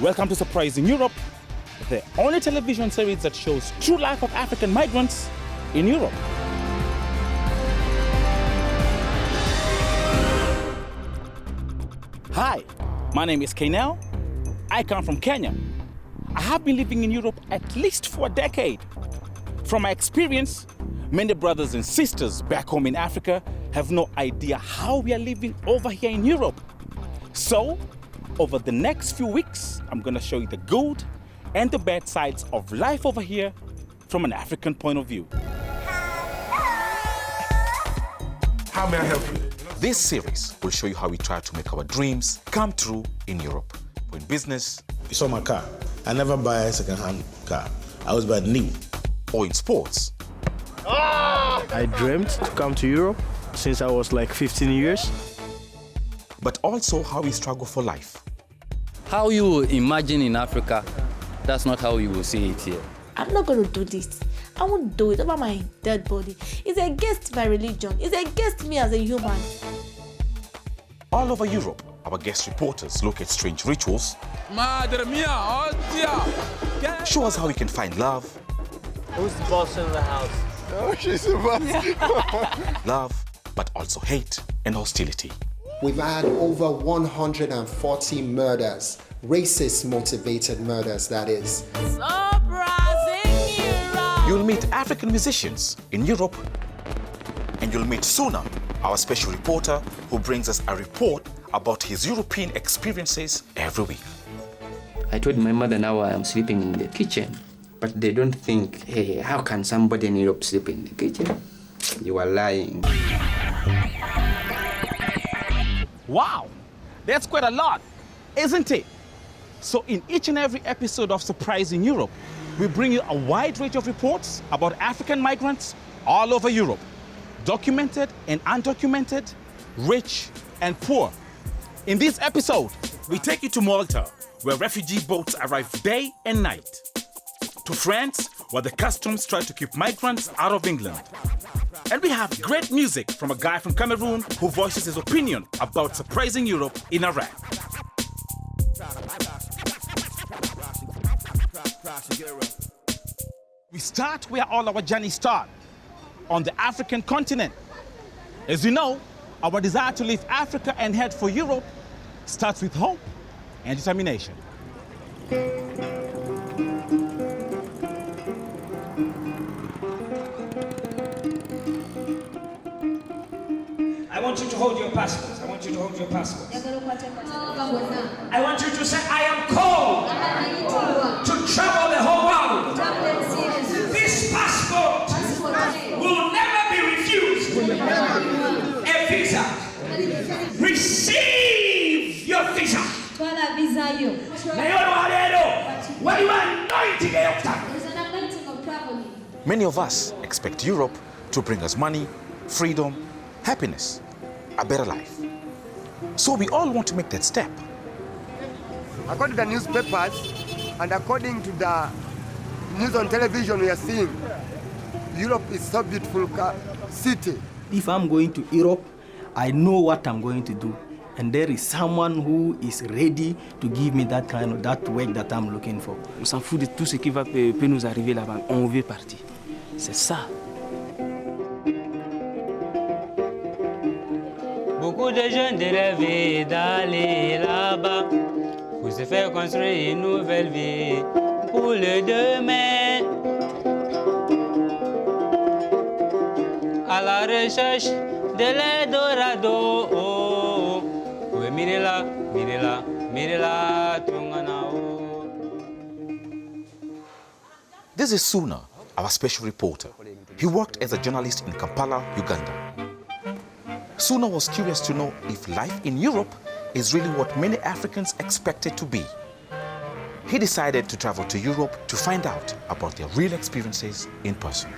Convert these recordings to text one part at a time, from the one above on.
Welcome to Surprising Europe, the only television series that shows true life of African migrants in Europe. Hi, my name is Kainel. I come from Kenya. I have been living in Europe at least for a decade. From my experience, many brothers and sisters back home in Africa have no idea how we are living over here in Europe. So, over the next few weeks, I'm going to show you the good and the bad sides of life over here from an African point of view. How may I help you? This series will show you how we try to make our dreams come true in Europe. For in business, You saw my car. I never buy a second-hand car. I always buy new. or in sports. I dreamt to come to Europe since I was like 15 years. But also how we struggle for life. How you imagine in Africa, that's not how you will see it here. I'm not going to do this. I won't do it over my dead body. It's against my religion. It's against me as a human. All over Europe, our guest reporters look at strange rituals, Madre mia, oh dear. show us how we can find love, Who's the boss in the house? Oh, she's the boss. love, but also hate and hostility. We've had over 140 murders, racist-motivated murders, that is. Surprising Europe! You'll meet African musicians in Europe, and you'll meet Suna, our special reporter who brings us a report about his European experiences every week. I told my mother now I am sleeping in the kitchen, but they don't think, hey, how can somebody in Europe sleep in the kitchen? You are lying. Wow, that's quite a lot, isn't it? So in each and every episode of Surprising Europe, we bring you a wide range of reports about African migrants all over Europe, documented and undocumented, rich and poor. In this episode, we take you to Malta, where refugee boats arrive day and night, to France, where the customs try to keep migrants out of England. And we have great music from a guy from Cameroon who voices his opinion about surprising Europe in a rap. We start where all our journeys start, on the African continent. As you know, our desire to leave Africa and head for Europe starts with hope and determination. I want you to hold your passports. I want you to hold your passports. I want you to say, I am called to travel the whole world. This passport will never be refused. A visa. Receive your visa. When you are anointed, Many of us expect Europe to bring us money, freedom, happiness, a better life. So we all want to make that step. According to the newspapers and according to the news on television, we are seeing Europe is so beautiful city. If I'm going to Europe, I know what I'm going to do. And there is someone who is ready to give me that work that I'm looking for. On s'en fout de tout ce qui peut nous arriver là-bas. On veut partir. C'est ça. Beaucoup de jeunes rêvent d'aller là-bas pour se faire construire une nouvelle vie pour le demain. À la recherche de l'Eldorado. Oui, mirez-la, mirez-la, mirez-la, Tunganao. This is Suna, our special reporter. He worked as a journalist in Kampala, Uganda. Suna was curious to know if life in Europe is really what many Africans expect it to be. He decided to travel to Europe to find out about their real experiences in person.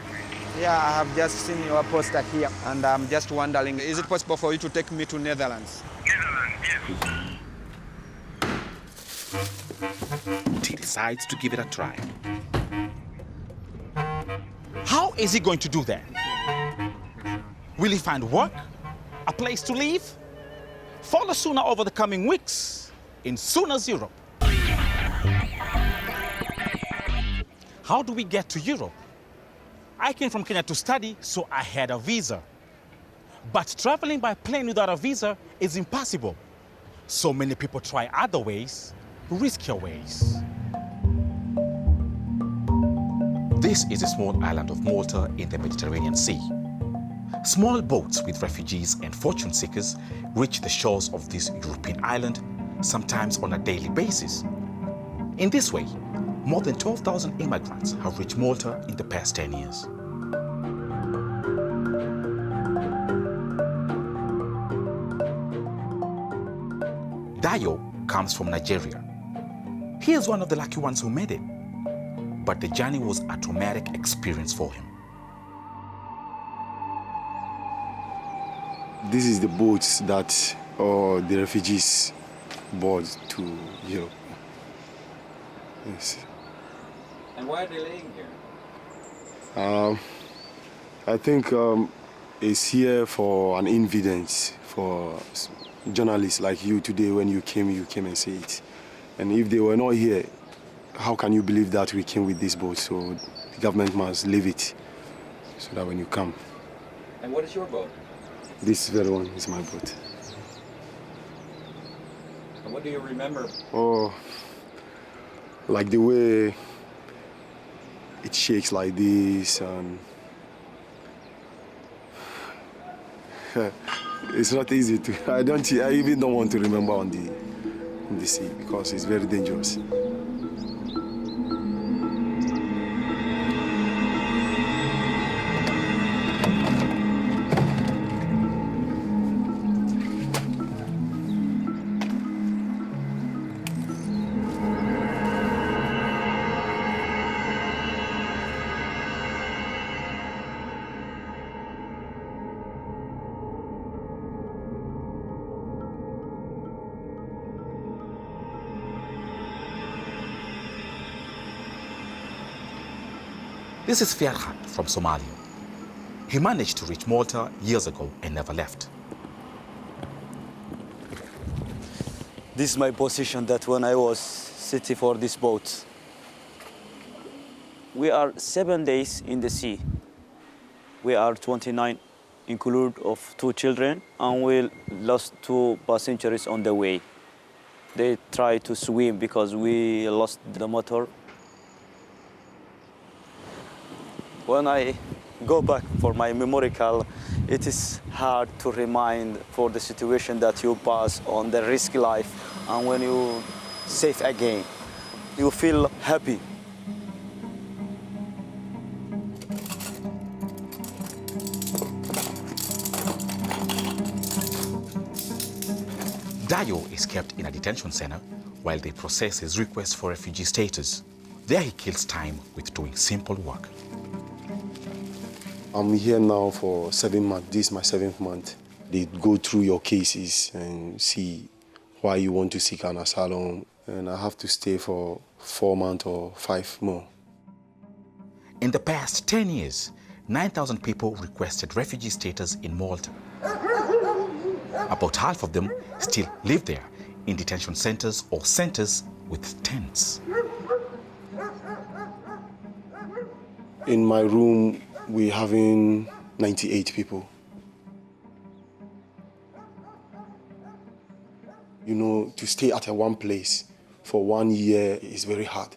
Yeah, I have just seen your poster here, and I'm just wondering, is it possible for you to take me to Netherlands? He decides to give it a try. How is he going to do that? Will he find work? A place to live? Follow Suna over the coming weeks in Suna's Europe. How do we get to Europe? I came from Kenya to study, so I had a visa. But traveling by plane without a visa is impossible. So many people try other ways, riskier ways. This is a small island of Malta in the Mediterranean Sea. Small boats with refugees and fortune seekers reach the shores of this European island, sometimes on a daily basis. In this way, more than 12,000 immigrants have reached Malta in the past 10 years. Dayo comes from Nigeria. He is one of the lucky ones who made it. But the journey was a traumatic experience for him. This is the boats that the refugees board to Europe. Yes. And why are they laying here? I think it's here for an evidence for journalists like you today. When you came and said it. And if they were not here, how can you believe that we came with this boat? So the government must leave it so that when you come. And what is your boat? This very one is my boat. And what do you remember? Oh, like the way it shakes like this, and it's not easy to. I even don't want to remember on the sea because it's very dangerous. This is Ferhat from Somalia. He managed to reach Malta years ago and never left. This is my position that when I was sitting for this boat. We are 7 days in the sea. We are 29, include of 2 children, and we lost 2 passengers on the way. They tried to swim because we lost the motor. When I go back for my memorial, it is hard to remind for the situation that you pass on the risky life, and when you safe again, you feel happy. Dayo is kept in a detention center while they process his request for refugee status. There he kills time with doing simple work. I'm here now for 7 months. This is my 7th month. They go through your cases and see why you want to seek an asylum. And I have to stay for 4 months or 5 more. In the past 10 years, 9,000 people requested refugee status in Malta. About half of them still live there in detention centers or centers with tents. In my room, we're having 98 people. You know, to stay at one place for 1 year is very hard.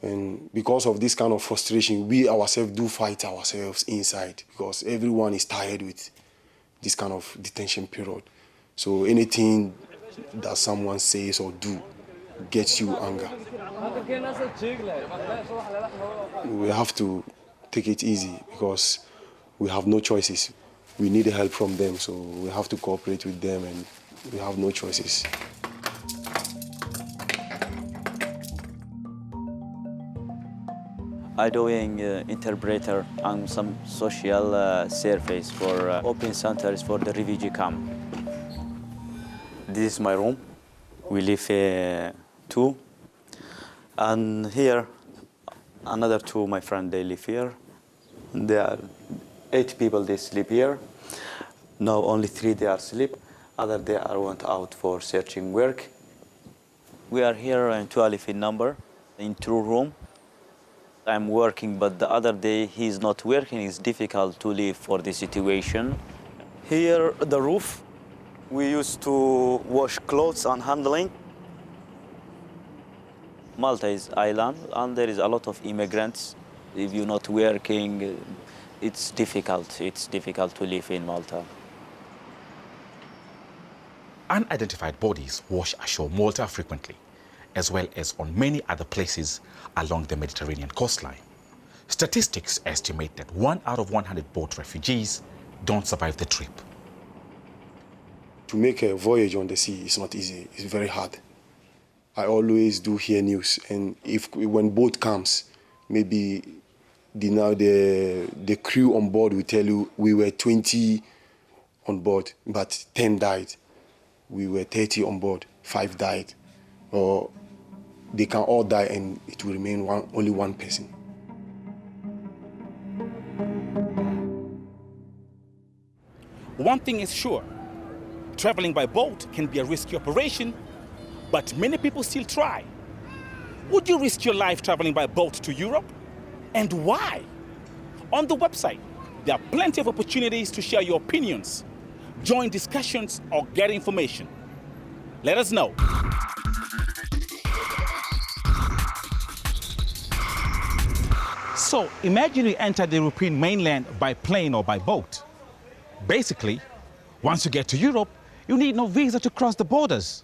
And because of this kind of frustration, we ourselves do fight ourselves inside because everyone is tired with this kind of detention period. So anything that someone says or do gets you anger. We have to take it easy because we have no choices. We need help from them, so we have to cooperate with them, and we have no choices. I'm doing interpreter and some social service for open centers for the refugee camp. This is my room. We live 2. And here, another 2, my friend, they live here. There are 8 people, they sleep here. Now only 3 they are asleep. Other they are went out for searching work. We are here in 12 in number, in 2 rooms. I'm working, but the other day he's not working. It's difficult to live for the situation. Here, the roof, we used to wash clothes and handling. Malta is island, and there is a lot of immigrants. If you're not working, it's difficult. It's difficult to live in Malta. Unidentified bodies wash ashore Malta frequently, as well as on many other places along the Mediterranean coastline. Statistics estimate that 1 out of 100 boat refugees don't survive the trip. To make a voyage on the sea is not easy. It's very hard. I always do hear news, and when boat comes, maybe the crew on board will tell you we were 20 on board, but 10 died. We were 30 on board, 5 died. Or they can all die and it will remain only one person. One thing is sure, traveling by boat can be a risky operation, but many people still try. Would you risk your life traveling by boat to Europe? And why? On the website, there are plenty of opportunities to share your opinions, join discussions, or get information. Let us know. So imagine you enter the European mainland by plane or by boat. Basically, once you get to Europe, you need no visa to cross the borders.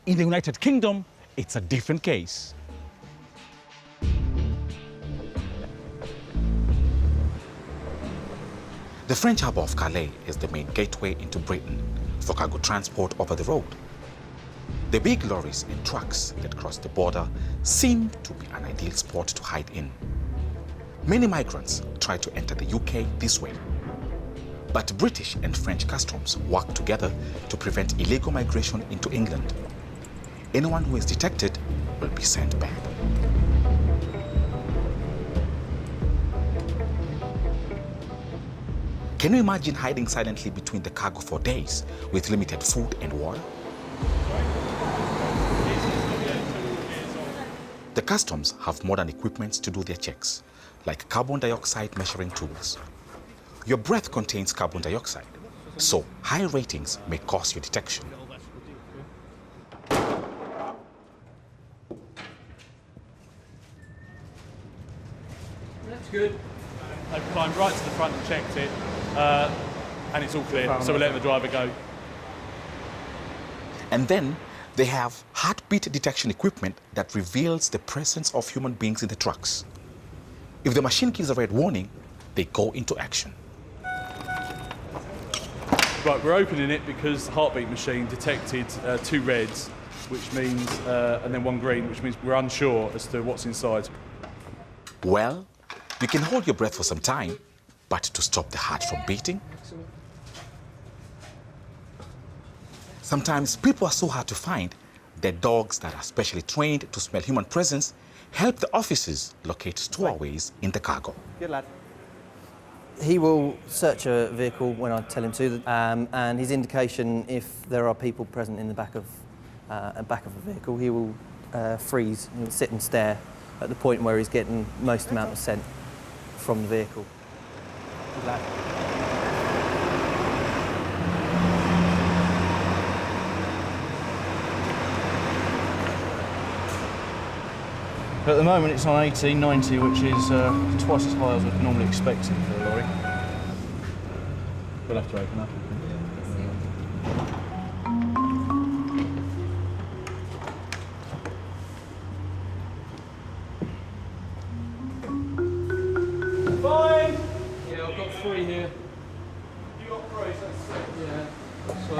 In the United Kingdom, it's a different case. The French harbour of Calais is the main gateway into Britain for cargo transport over the road. The big lorries and trucks that cross the border seem to be an ideal spot to hide in. Many migrants try to enter the UK this way. But British and French customs work together to prevent illegal migration into England. Anyone who is detected will be sent back. Can you imagine hiding silently between the cargo for days with limited food and water? The customs have modern equipment to do their checks, like carbon dioxide measuring tools. Your breath contains carbon dioxide, so high ratings may cause your detection. That's good. They've climbed right to the front and checked it, and it's all clear, so we're letting the driver go. And then they have heartbeat detection equipment that reveals the presence of human beings in the trucks. If the machine gives a red warning, they go into action. Right, we're opening it because the heartbeat machine detected 2 reds, which means, and then 1 green, which means we're unsure as to what's inside. Well, you can hold your breath for some time, but to stop the heart from beating? Sometimes people are so hard to find that dogs that are specially trained to smell human presence help the officers locate stowaways in the cargo. Good lad. He will search a vehicle when I tell him to, and his indication if there are people present in the back of a vehicle, he will freeze and sit and stare at the point where he's getting most amount of scent from the vehicle. Good lad. At the moment it's on 18, 90, which is twice as high as I'd normally expect it for a lorry. We'll have to open up. Fine! Yeah, I've got 3 here. You got 3, so that's 6. Yeah. So.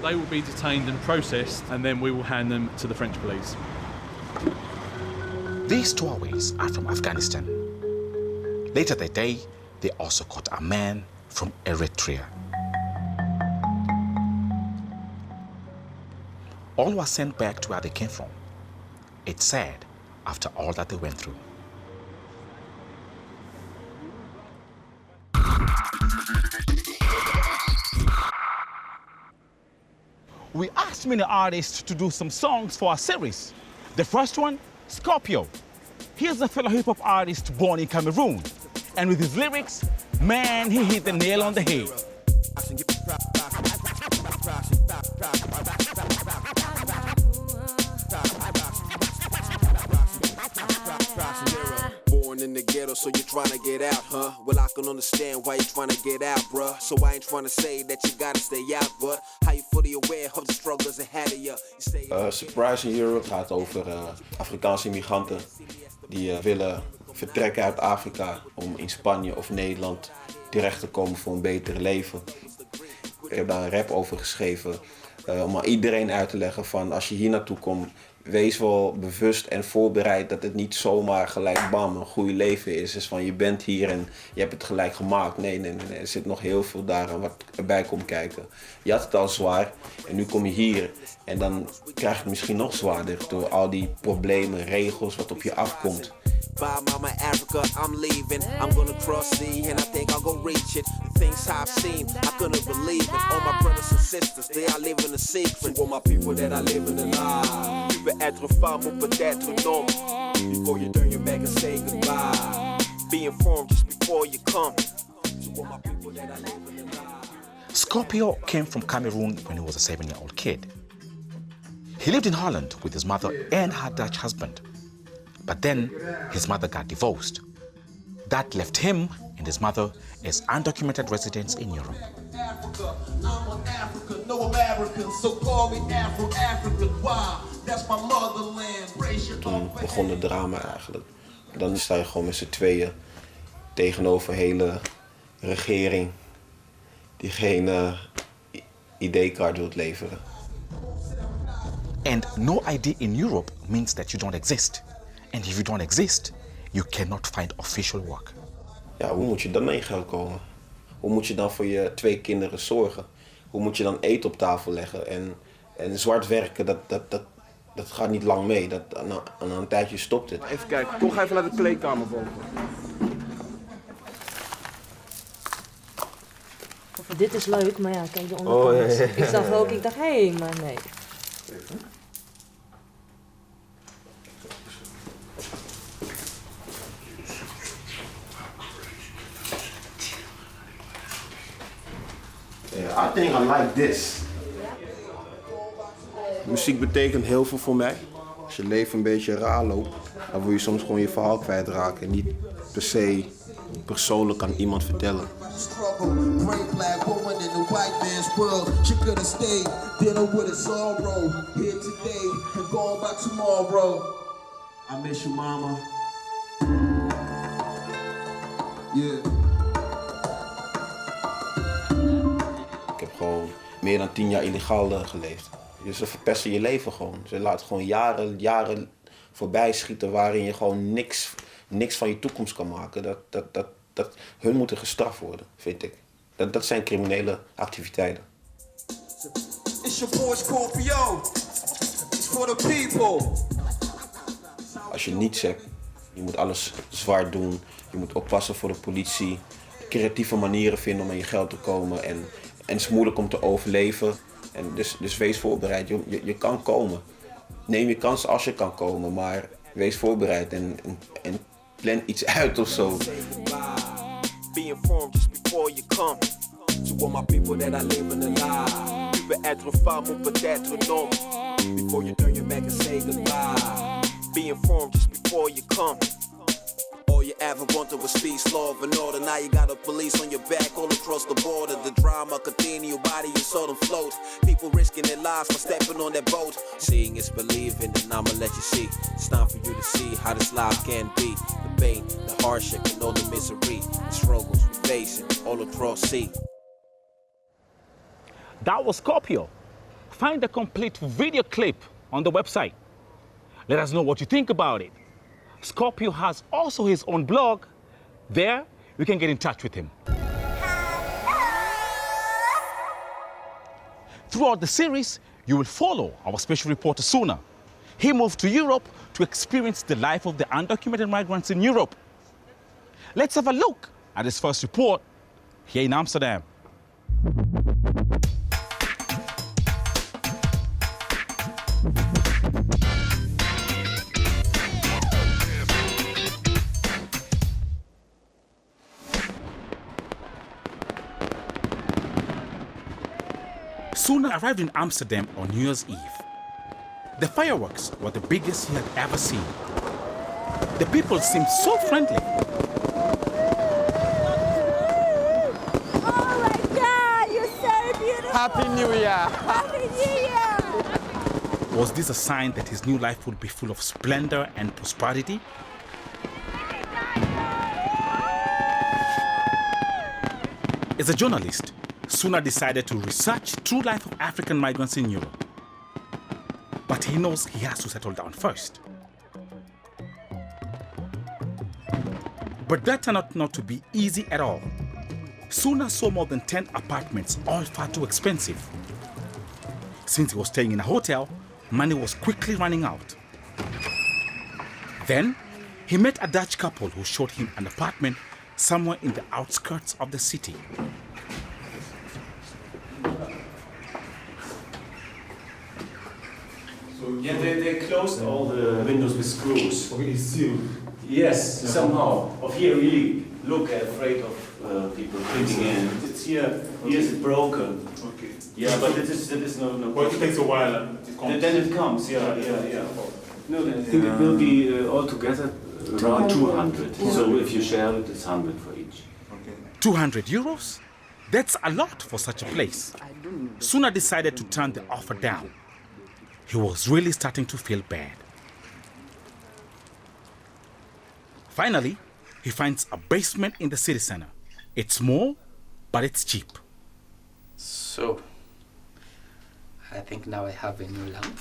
They will be detained and processed, and then we will hand them to the French police. These stowaways are from Afghanistan. Later that day, they also caught a man from Eritrea. all were sent back to where they came from. It's sad after all that they went through. We asked many artists to do some songs for our series. The first one, Scorpio. Here's a fellow hip-hop artist born in Cameroon. And with his lyrics, man, he hit the nail on the head. Born in the ghetto, so you're trying to get out, huh? Well, I can understand why you're trying to get out, bruh. So I ain't trying to say that you gotta stay out, but how you fully aware of the struggles ahead of you? Surprise in Europe gaat over Afrikaanse migranten die willen vertrekken uit Afrika om in Spanje of Nederland terecht te komen voor een beter leven. Ik heb daar een rap over geschreven om aan iedereen uit te leggen van als je hier naartoe komt, wees wel bewust en voorbereid dat het niet zomaar gelijk bam een goed leven is. Dus van je bent hier en je hebt het gelijk gemaakt. Nee. Er zit nog heel veel daaraan wat erbij komt kijken. Je had het al zwaar en nu kom je hier en dan krijg je het misschien nog zwaarder door al die problemen, regels wat op je afkomt. Bye, mama, Africa, I'm leaving. I'm gonna cross sea and I think I'll go reach it. The things I've seen, I couldn't believe it. All my brothers and sisters, they are living a secret. To all my people that are living a lie. Tu peux être femme ou peut-être non. Before you turn your back and say goodbye. Be informed just before you come. To all my people that are living a lie. Scorpio came from Cameroon when he was a 7-year-old kid. He lived in Holland with his mother and her Dutch husband. But then his mother got divorced. That left him and his mother as undocumented residents in Europe. Africa, I'm an African, no American, so call me Afro-African. Why? That's my motherland. Toen begon het drama eigenlijk. Dan sta je gewoon met z'n tweeën tegenover een hele regering die geen ID-kaart wilt leveren. And no ID in Europe means that you don't exist. And if you don't exist, you cannot find official work. Ja, hoe moet je dan mee geld komen? Hoe moet je dan voor je 2 kinderen zorgen? Hoe moet je dan eten op tafel leggen? En zwart werken, dat gaat niet lang mee. Na een tijdje stopt het. Even kijken, kom even naar de kleedkamer boven. Dit is leuk, maar ja, kijk de onderkant. Ja. Ik zag ook, ik dacht, hé, maar nee. I think I like this. Muziek betekent heel veel voor mij. Als je leven een beetje raar loopt, dan wil je soms gewoon je verhaal kwijtraken. En niet per se persoonlijk aan iemand vertellen. Great black woman in the white man's world. She could have stayed, dealing with a sorrow. Here today and going back tomorrow. I miss you, mama. Yeah. Ik heb gewoon meer dan 10 jaar illegaal geleefd. Dus ze verpesten je leven gewoon. Ze laten gewoon jaren voorbij schieten waarin je gewoon niks van je toekomst kan maken. Hun moeten gestraft worden, vind ik. Dat zijn criminele activiteiten. It's your boy Scorpio. It's for the people. Als je niets hebt, je moet alles zwaar doen. Je moet oppassen voor de politie. Creatieve manieren vinden om aan je geld te komen. En het is moeilijk om te overleven. En dus wees voorbereid. Je kan komen. Neem je kans als je kan komen. Maar wees voorbereid en plan iets uit of zo. Be informed just before you come. To all my people that are living a lie. Tu peux être femme ou peut-être non. Before you turn your back and say goodbye. Be informed just before you come. All you ever wanted was peace, love, and order. Now you got the police on your back all across the border. The drama continue, your body you saw them float. People risking their lives for stepping on that boat. Seeing is believing, and I'ma let you see. It's time for you to see how this life can be. The pain, the hardship, and all the misery. The struggles we're facing all across sea. That was Scorpio. Find the complete video clip on the website. Let us know what you think about it. Scorpio has also his own blog. There, you can get in touch with him. Throughout the series, you will follow our special reporter Suna. He moved to Europe to experience the life of the undocumented migrants in Europe. Let's have a look at his first report here in Amsterdam. Suna arrived in Amsterdam on New Year's Eve. The fireworks were the biggest he had ever seen. The people seemed so friendly. Oh my God, you're so beautiful! Happy New Year! Happy New Year! Was this a sign that his new life would be full of splendor and prosperity? As a journalist, Suna decided to research true life of African migrants in Europe. But he knows he has to settle down first. But that turned out not to be easy at all. Suna saw more than 10 apartments, all far too expensive. Since he was staying in a hotel, money was quickly running out. Then, he met a Dutch couple who showed him an apartment somewhere in the outskirts of the city. Yeah, they closed all the windows with screws. Okay, it's sealed. Yes, somehow. Of here, really look afraid of people breaking in. It's here. Here's it broken. Okay. Yeah, but it is no. But it takes a while. Then it comes. Yeah. No, I think it will be altogether around 200. So if you share it, it's 100 for each. Okay. 200 euros? That's a lot for such a place. Suna decided to turn the offer down. He was really starting to feel bad. Finally, he finds a basement in the city center. It's small, but it's cheap. So, I think now I have a new lamp.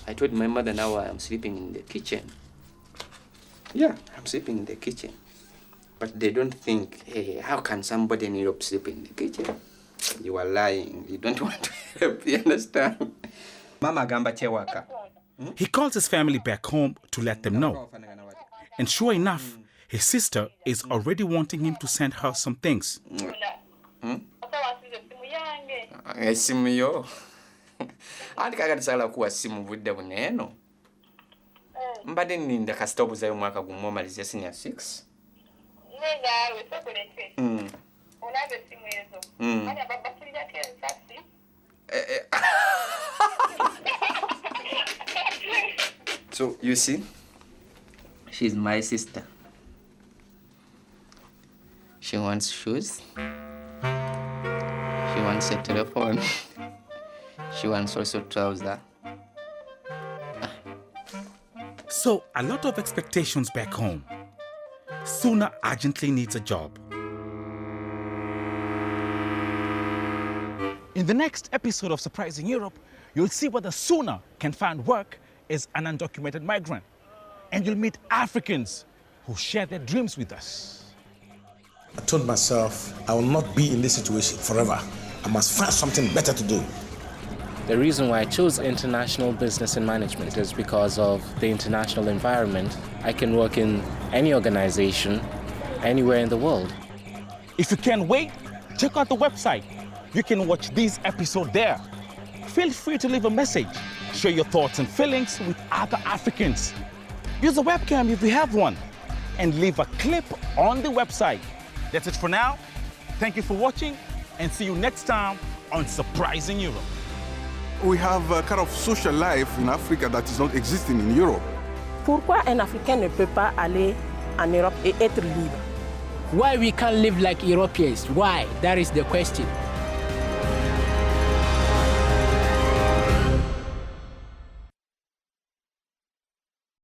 I told my mother now I am sleeping in the kitchen. Yeah, I'm sleeping in the kitchen. But they don't think, hey, how can somebody in Europe sleep in the kitchen? You are lying. You don't want to help. You understand? Mama gamba chewaka. He calls his family back home to let them know. And sure enough, his sister is already wanting him to send her some things. Simu yo. Andi kakatisala kuwa simu budde buneno. Mbade ninda kastopu zayo mwaka gumomalizia senior 6. So, you see, she's my sister. She wants shoes. She wants a telephone. She wants also trousers. So, a lot of expectations back home. Suna urgently needs a job. In the next episode of Surprising Europe, you'll see whether Suna can find work as an undocumented migrant. And you'll meet Africans who share their dreams with us. I told myself I will not be in this situation forever. I must find something better to do. The reason why I chose international business and management is because of the international environment. I can work in any organization, anywhere in the world. If you can't wait, check out the website. You can watch these episodes there. Feel free to leave a message. Share your thoughts and feelings with other Africans. Use a webcam if you have one. And leave a clip on the website. That's it for now. Thank you for watching and see you next time on Surprising Europe. We have a kind of social life in Africa that is not existing in Europe. Pourquoi un Africain ne peut pas aller en Europe et être libre? Why we can't live like Europeans? Why? That is the question.